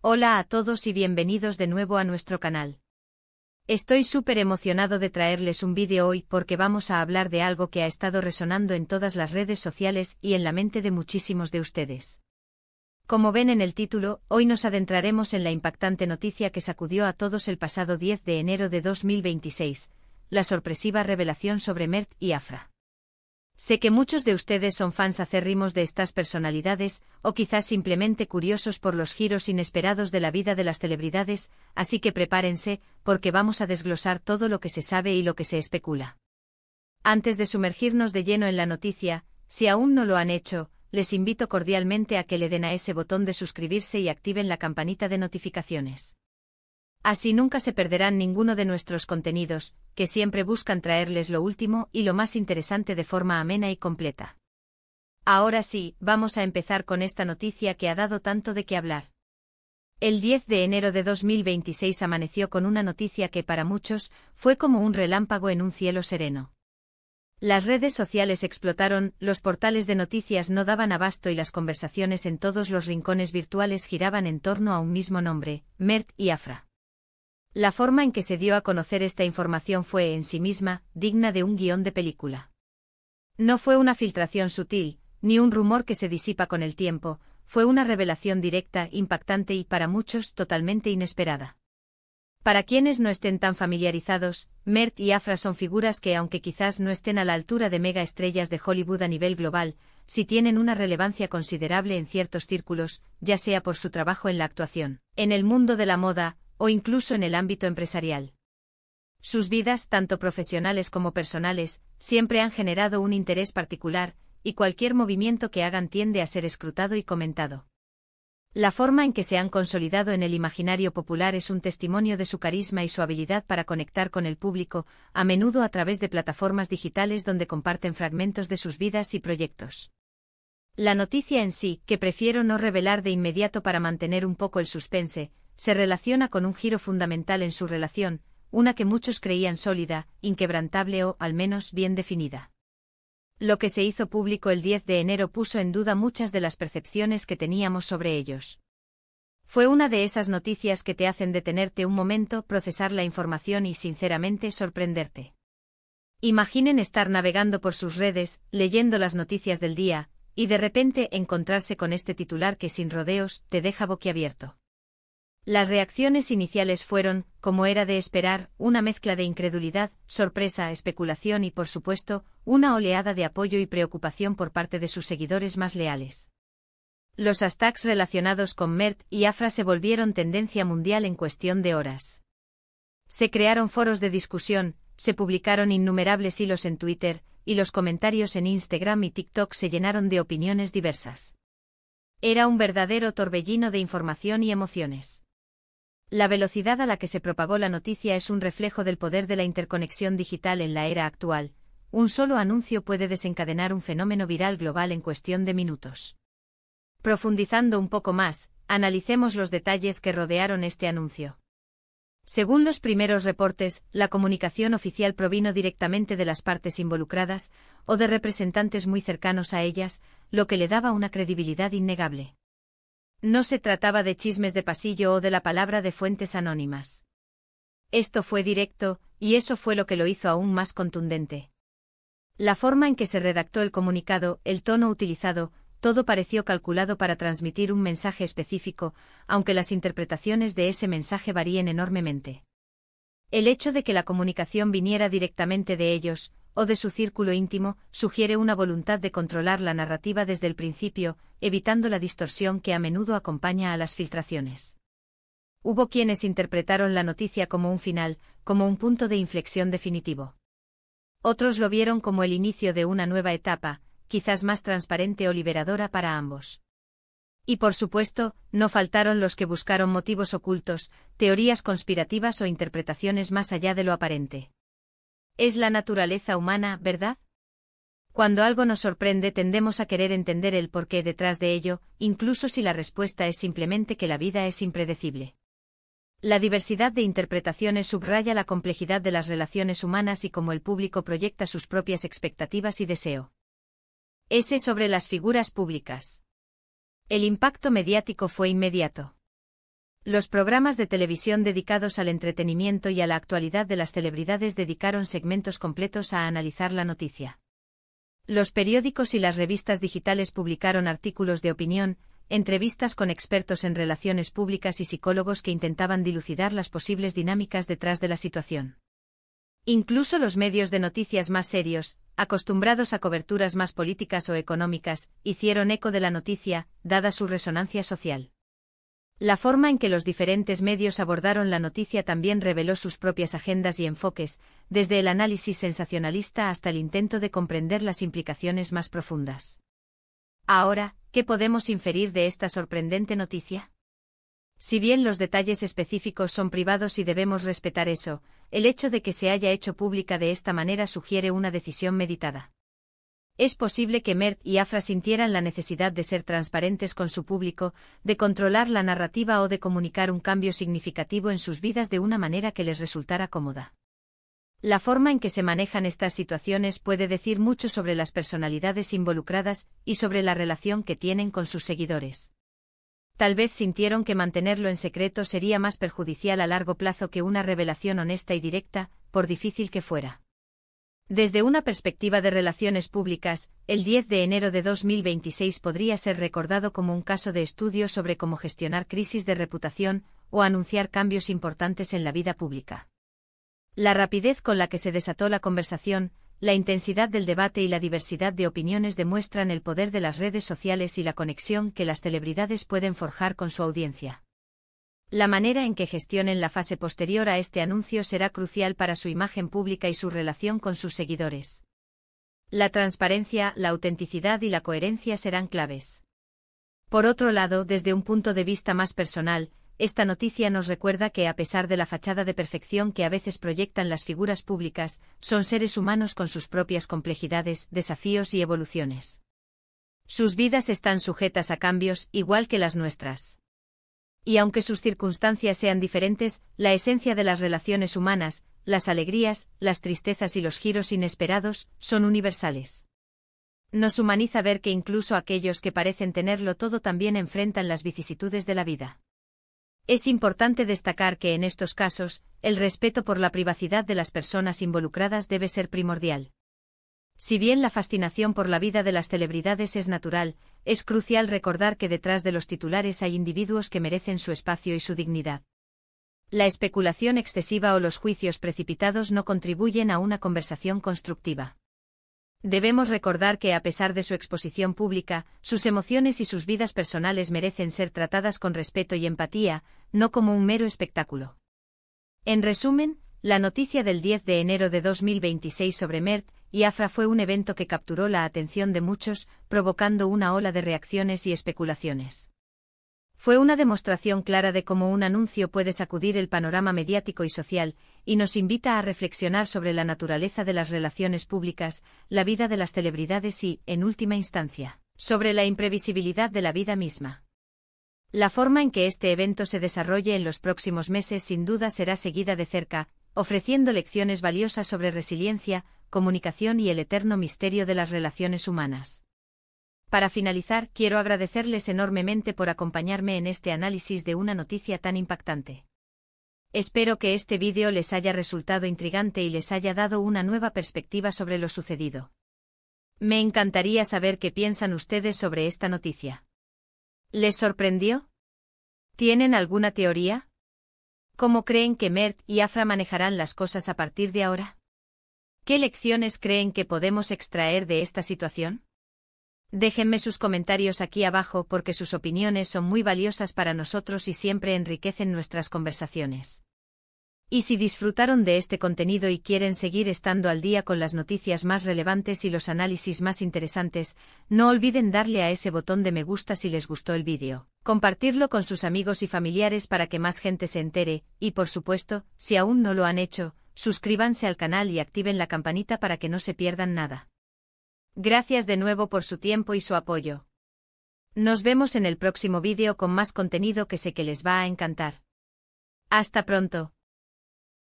Hola a todos y bienvenidos de nuevo a nuestro canal. Estoy súper emocionado de traerles un vídeo hoy porque vamos a hablar de algo que ha estado resonando en todas las redes sociales y en la mente de muchísimos de ustedes. Como ven en el título, hoy nos adentraremos en la impactante noticia que sacudió a todos el pasado 10 de enero de 2026, la sorpresiva revelación sobre Mert y Afra. Sé que muchos de ustedes son fans acérrimos de estas personalidades, o quizás simplemente curiosos por los giros inesperados de la vida de las celebridades, así que prepárense, porque vamos a desglosar todo lo que se sabe y lo que se especula. Antes de sumergirnos de lleno en la noticia, si aún no lo han hecho, les invito cordialmente a que le den a ese botón de suscribirse y activen la campanita de notificaciones. Así nunca se perderán ninguno de nuestros contenidos, que siempre buscan traerles lo último y lo más interesante de forma amena y completa. Ahora sí, vamos a empezar con esta noticia que ha dado tanto de qué hablar. El 10 de enero de 2026 amaneció con una noticia que para muchos fue como un relámpago en un cielo sereno. Las redes sociales explotaron, los portales de noticias no daban abasto y las conversaciones en todos los rincones virtuales giraban en torno a un mismo nombre, Mert y Afra. La forma en que se dio a conocer esta información fue en sí misma digna de un guión de película. No fue una filtración sutil, ni un rumor que se disipa con el tiempo, fue una revelación directa, impactante y para muchos totalmente inesperada. Para quienes no estén tan familiarizados, Mert y Afra son figuras que aunque quizás no estén a la altura de mega estrellas de Hollywood a nivel global, sí tienen una relevancia considerable en ciertos círculos, ya sea por su trabajo en la actuación, en el mundo de la moda, o incluso en el ámbito empresarial. Sus vidas, tanto profesionales como personales, siempre han generado un interés particular, y cualquier movimiento que hagan tiende a ser escrutado y comentado. La forma en que se han consolidado en el imaginario popular es un testimonio de su carisma y su habilidad para conectar con el público, a menudo a través de plataformas digitales donde comparten fragmentos de sus vidas y proyectos. La noticia en sí, que prefiero no revelar de inmediato para mantener un poco el suspense, se relaciona con un giro fundamental en su relación, una que muchos creían sólida, inquebrantable o, al menos, bien definida. Lo que se hizo público el 10 de enero puso en duda muchas de las percepciones que teníamos sobre ellos. Fue una de esas noticias que te hacen detenerte un momento, procesar la información y, sinceramente, sorprenderte. Imaginen estar navegando por sus redes, leyendo las noticias del día, y de repente encontrarse con este titular que sin rodeos te deja boquiabierto. Las reacciones iniciales fueron, como era de esperar, una mezcla de incredulidad, sorpresa, especulación y, por supuesto, una oleada de apoyo y preocupación por parte de sus seguidores más leales. Los hashtags relacionados con Mert y Afra se volvieron tendencia mundial en cuestión de horas. Se crearon foros de discusión, se publicaron innumerables hilos en Twitter, y los comentarios en Instagram y TikTok se llenaron de opiniones diversas. Era un verdadero torbellino de información y emociones. La velocidad a la que se propagó la noticia es un reflejo del poder de la interconexión digital en la era actual. Un solo anuncio puede desencadenar un fenómeno viral global en cuestión de minutos. Profundizando un poco más, analicemos los detalles que rodearon este anuncio. Según los primeros reportes, la comunicación oficial provino directamente de las partes involucradas, o de representantes muy cercanos a ellas, lo que le daba una credibilidad innegable. No se trataba de chismes de pasillo o de la palabra de fuentes anónimas. Esto fue directo, y eso fue lo que lo hizo aún más contundente. La forma en que se redactó el comunicado, el tono utilizado, todo pareció calculado para transmitir un mensaje específico, aunque las interpretaciones de ese mensaje varíen enormemente. El hecho de que la comunicación viniera directamente de ellos, o de su círculo íntimo, sugiere una voluntad de controlar la narrativa desde el principio, evitando la distorsión que a menudo acompaña a las filtraciones. Hubo quienes interpretaron la noticia como un final, como un punto de inflexión definitivo. Otros lo vieron como el inicio de una nueva etapa, quizás más transparente o liberadora para ambos. Y por supuesto, no faltaron los que buscaron motivos ocultos, teorías conspirativas o interpretaciones más allá de lo aparente. Es la naturaleza humana, ¿verdad? Cuando algo nos sorprende tendemos a querer entender el porqué detrás de ello, incluso si la respuesta es simplemente que la vida es impredecible. La diversidad de interpretaciones subraya la complejidad de las relaciones humanas y cómo el público proyecta sus propias expectativas y deseo. Sobre las figuras públicas. El impacto mediático fue inmediato. Los programas de televisión dedicados al entretenimiento y a la actualidad de las celebridades dedicaron segmentos completos a analizar la noticia. Los periódicos y las revistas digitales publicaron artículos de opinión, entrevistas con expertos en relaciones públicas y psicólogos que intentaban dilucidar las posibles dinámicas detrás de la situación. Incluso los medios de noticias más serios, acostumbrados a coberturas más políticas o económicas, hicieron eco de la noticia, dada su resonancia social. La forma en que los diferentes medios abordaron la noticia también reveló sus propias agendas y enfoques, desde el análisis sensacionalista hasta el intento de comprender las implicaciones más profundas. Ahora, ¿qué podemos inferir de esta sorprendente noticia? Si bien los detalles específicos son privados y debemos respetar eso, el hecho de que se haya hecho pública de esta manera sugiere una decisión meditada. Es posible que Mert y Afra sintieran la necesidad de ser transparentes con su público, de controlar la narrativa o de comunicar un cambio significativo en sus vidas de una manera que les resultara cómoda. La forma en que se manejan estas situaciones puede decir mucho sobre las personalidades involucradas y sobre la relación que tienen con sus seguidores. Tal vez sintieron que mantenerlo en secreto sería más perjudicial a largo plazo que una revelación honesta y directa, por difícil que fuera. Desde una perspectiva de relaciones públicas, el 10 de enero de 2026 podría ser recordado como un caso de estudio sobre cómo gestionar crisis de reputación o anunciar cambios importantes en la vida pública. La rapidez con la que se desató la conversación, la intensidad del debate y la diversidad de opiniones demuestran el poder de las redes sociales y la conexión que las celebridades pueden forjar con su audiencia. La manera en que gestionen la fase posterior a este anuncio será crucial para su imagen pública y su relación con sus seguidores. La transparencia, la autenticidad y la coherencia serán claves. Por otro lado, desde un punto de vista más personal, esta noticia nos recuerda que a pesar de la fachada de perfección que a veces proyectan las figuras públicas, son seres humanos con sus propias complejidades, desafíos y evoluciones. Sus vidas están sujetas a cambios, igual que las nuestras. Y aunque sus circunstancias sean diferentes, la esencia de las relaciones humanas, las alegrías, las tristezas y los giros inesperados, son universales. Nos humaniza ver que incluso aquellos que parecen tenerlo todo también enfrentan las vicisitudes de la vida. Es importante destacar que en estos casos, el respeto por la privacidad de las personas involucradas debe ser primordial. Si bien la fascinación por la vida de las celebridades es natural, es crucial recordar que detrás de los titulares hay individuos que merecen su espacio y su dignidad. La especulación excesiva o los juicios precipitados no contribuyen a una conversación constructiva. Debemos recordar que a pesar de su exposición pública, sus emociones y sus vidas personales merecen ser tratadas con respeto y empatía, no como un mero espectáculo. En resumen, la noticia del 10 de enero de 2026 sobre Mert y Afra fue un evento que capturó la atención de muchos, provocando una ola de reacciones y especulaciones. Fue una demostración clara de cómo un anuncio puede sacudir el panorama mediático y social, y nos invita a reflexionar sobre la naturaleza de las relaciones públicas, la vida de las celebridades y, en última instancia, sobre la imprevisibilidad de la vida misma. La forma en que este evento se desarrolle en los próximos meses sin duda será seguida de cerca, ofreciendo lecciones valiosas sobre resiliencia, comunicación y el eterno misterio de las relaciones humanas. Para finalizar, quiero agradecerles enormemente por acompañarme en este análisis de una noticia tan impactante. Espero que este vídeo les haya resultado intrigante y les haya dado una nueva perspectiva sobre lo sucedido. Me encantaría saber qué piensan ustedes sobre esta noticia. ¿Les sorprendió? ¿Tienen alguna teoría? ¿Cómo creen que Mert y Afra manejarán las cosas a partir de ahora? ¿Qué lecciones creen que podemos extraer de esta situación? Déjenme sus comentarios aquí abajo porque sus opiniones son muy valiosas para nosotros y siempre enriquecen nuestras conversaciones. Y si disfrutaron de este contenido y quieren seguir estando al día con las noticias más relevantes y los análisis más interesantes, no olviden darle a ese botón de me gusta si les gustó el vídeo, compartirlo con sus amigos y familiares para que más gente se entere, y por supuesto, si aún no lo han hecho, suscríbanse al canal y activen la campanita para que no se pierdan nada. Gracias de nuevo por su tiempo y su apoyo. Nos vemos en el próximo vídeo con más contenido que sé que les va a encantar. Hasta pronto.